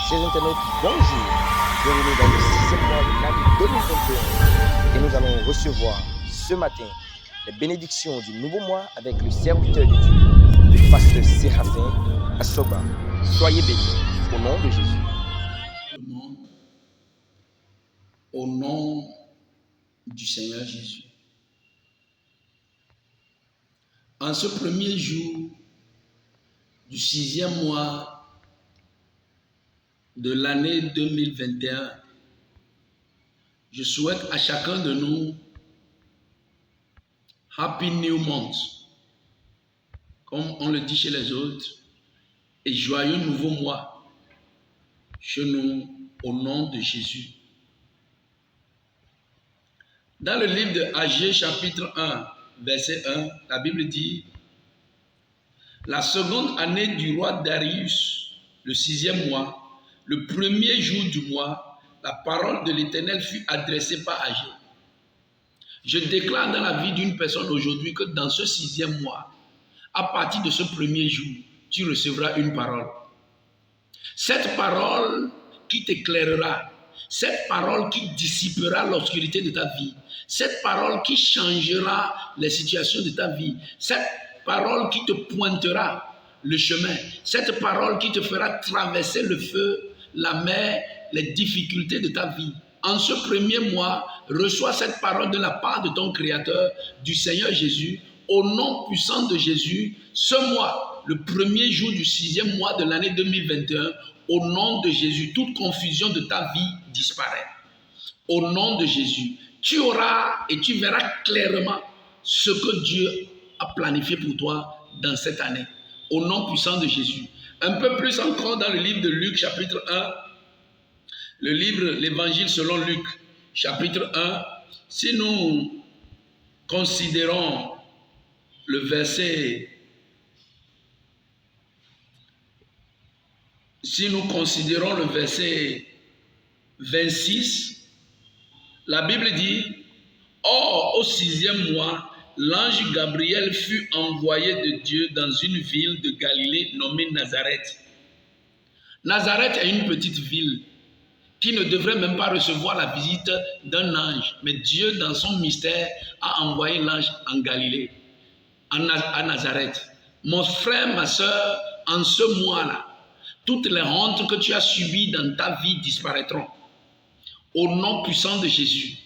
Chers internautes, bonjour. Bienvenue dans le 6e mois de l'année 2021 et nous allons recevoir ce matin les bénédictions du nouveau mois avec le serviteur de Dieu, le pasteur Séraphin Assoba. Soyez bénis au nom de Jésus. Au nom du Seigneur Jésus. En ce premier jour du 6e mois de l'année 2021, je souhaite à chacun de nous Happy New Month, comme on le dit chez les autres, et joyeux nouveau mois chez nous au nom de Jésus. Dans le livre de Agée chapitre 1, verset 1, la Bible dit: la seconde année du roi Darius, le 6e mois, le premier jour du mois, la parole de l'Éternel fut adressée par Agée. Je déclare dans la vie d'une personne aujourd'hui que dans ce 6e mois, à partir de ce premier jour, tu recevras une parole. Cette parole qui t'éclairera, cette parole qui dissipera l'obscurité de ta vie, cette parole qui changera les situations de ta vie, cette parole qui te pointera le chemin, cette parole qui te fera traverser le feu, la mer, les difficultés de ta vie. En ce premier mois, reçois cette parole de la part de ton Créateur, du Seigneur Jésus, au nom puissant de Jésus. Ce mois, le premier jour du 6e mois de l'année 2021, au nom de Jésus, toute confusion de ta vie disparaît. Au nom de Jésus, tu auras et tu verras clairement ce que Dieu a planifié pour toi dans cette année. Au nom puissant de Jésus. Un peu plus encore dans le livre de Luc, chapitre 1, le livre, l'évangile selon Luc, chapitre 1, si nous considérons le verset, si nous considérons le verset 26, la Bible dit: or, au 6e mois, l'ange Gabriel fut envoyé de Dieu dans une ville de Galilée nommée Nazareth. Nazareth est une petite ville qui ne devrait même pas recevoir la visite d'un ange. Mais Dieu, dans son mystère, a envoyé l'ange en Galilée, à Nazareth. Mon frère, ma soeur, en ce mois-là, toutes les hontes que tu as subies dans ta vie disparaîtront. Au nom puissant de Jésus.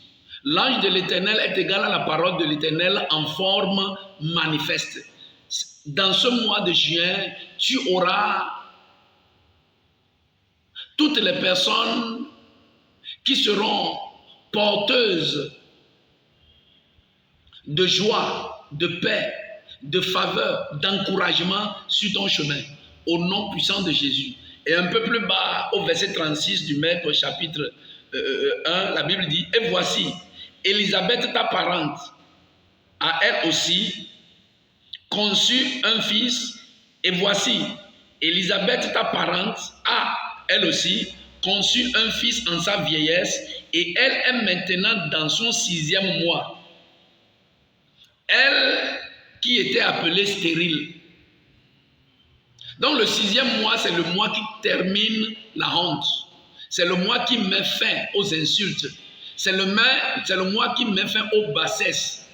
L'ange de l'Éternel est égal à la parole de l'Éternel en forme manifeste. Dans ce mois de juin, tu auras toutes les personnes qui seront porteuses de joie, de paix, de faveur, d'encouragement sur ton chemin. Au nom puissant de Jésus. Et un peu plus bas, au verset 36 du même chapitre 1, la Bible dit: et voici, Élisabeth, ta parente, a elle aussi conçu un fils. Et voici, Élisabeth, ta parente, a elle aussi conçu un fils en sa vieillesse, et elle est maintenant dans son 6e mois. Elle qui était appelée stérile. Donc le 6e mois, c'est le mois qui termine la honte. C'est le mois qui met fin aux insultes. C'est le mois qui met fin aux bassesses.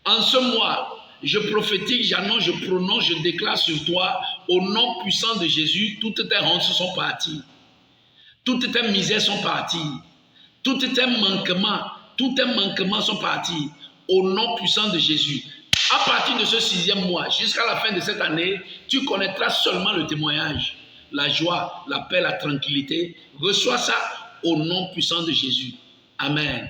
En ce mois, je prophétise, j'annonce, je prononce, je déclare sur toi, au nom puissant de Jésus, toutes tes hontes sont parties. Toutes tes misères sont parties. Tous tes manquements sont partis. Au nom puissant de Jésus. À partir de ce 6e mois, jusqu'à la fin de cette année, tu connaîtras seulement le témoignage, la joie, la paix, la tranquillité. Reçois ça au nom puissant de Jésus. Amen.